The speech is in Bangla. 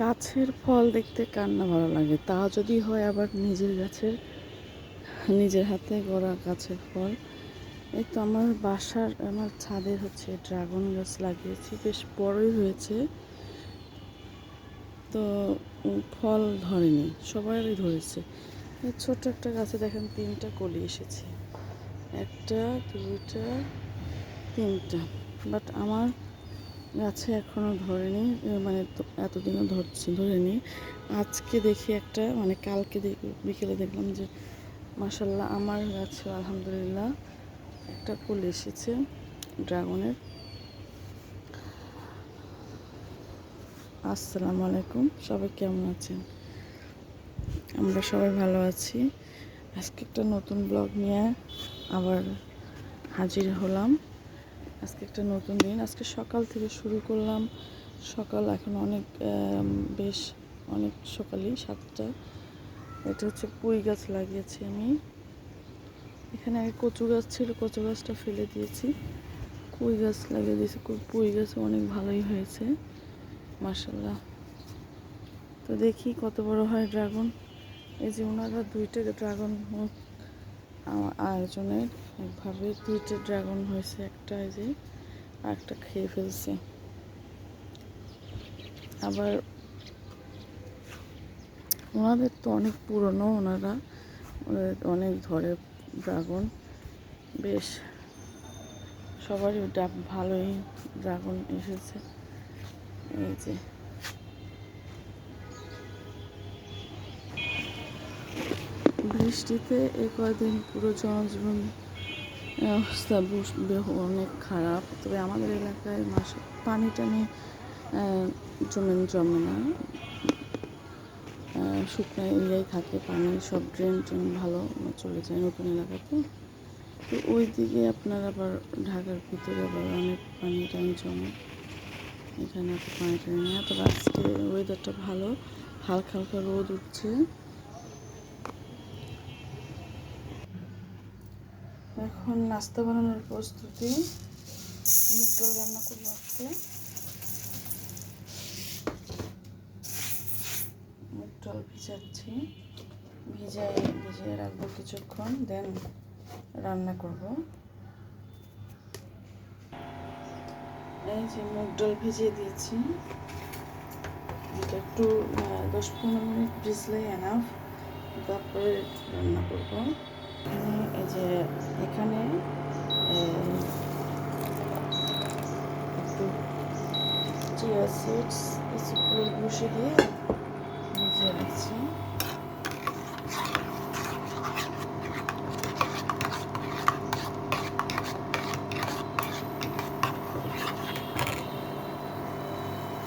গাছের ফল দেখতে কার না ভালো লাগে, তা যদি হয় আবার নিজের গাছের, নিজের হাতে গড়া গাছের ফল। এই তো আমার ছাদে হচ্ছে ড্রাগন গাছ লাগিয়েছি, বেশ বড়ই হয়েছে। তো ফল ধরেনি, সবারই ধরেছে। এই ছোট্ট একটা গাছে দেখেন 3টা কলি এসেছে, 1টা 2টা 3টা। বাট আমার গাছে এখনও ধরেনি, মানে এতদিনও ধরেনি। আজকে দেখি একটা, মানে কালকে বিকেলে দেখলাম যে মাশাল্লাহ আমার গাছে আলহামদুলিল্লাহ একটা কুল এসেছে ড্রাগনের। আসসালামু আলাইকুম, সবাই কেমন আছেন? আমরা সবাই ভালো আছি। আজকে একটা নতুন ব্লগ নিয়ে আবার হাজির হলাম। আজকে একটা নতুন দিন, আজকে সকাল থেকে শুরু করলাম। সকাল এখন বেশ অনেক সকালই 7টা। এটা হচ্ছে পুঁই গাছ লাগিয়েছি আমি। এখানে আগে কচু গাছ ছিল, কচু গাছটা ফেলে দিয়েছি, পুঁই গাছ লাগিয়ে দিয়েছি। পুঁই গাছ অনেক ভালোই হয়েছে মাশাল্লাহ। তো দেখি কত বড় হয় ড্রাগন। এই যে ওনারা 2টা ড্রাগন আয়োজনের একভাবে 2টা ড্রাগন হয়েছে, একটা এই যে আর একটা খেয়ে ফেলছে। আবার ওনাদের তো অনেক পুরনো, ওনাদের অনেক ধরে ড্রাগন, বেশ সবারই ভালোই ড্রাগন এসেছে। এই যে বৃষ্টিতে এই কয়েকদিন পুরো জনজীবন অবস্থা অনেক খারাপ। তবে আমাদের এলাকায় পানি টানি জমে না, শুকনো এরিয়ায় থাকে, পানি সব ড্রেন ভালো চলে যায় নতুন এলাকাতে। তো ওই দিকে আপনার আবার ঢাকার ভিতরে আবার অনেক পানি টানি জমে, এখানে এত পানি টানি না। তবে আজকে ওয়েদারটা ভালো, হালকা হালকা রোদ উঠছে। এখন নাস্তা বানানোর প্রস্তুতি, মুগ ডাল রান্না করবো আজকে। মুগ ডাল ভিজাচ্ছি, ভিজিয়ে রাখবো কিছুক্ষণ, দেন রান্না করব। এই যে মুগ ডাল ভিজিয়ে দিয়েছি, এটা একটু 10-15 মিনিট ভিজলেই এনাফ, তারপরে রান্না করব। এই যে এখানে একটু চিয়া সিডস বসে দিয়ে ভিজিয়ে রাখছি।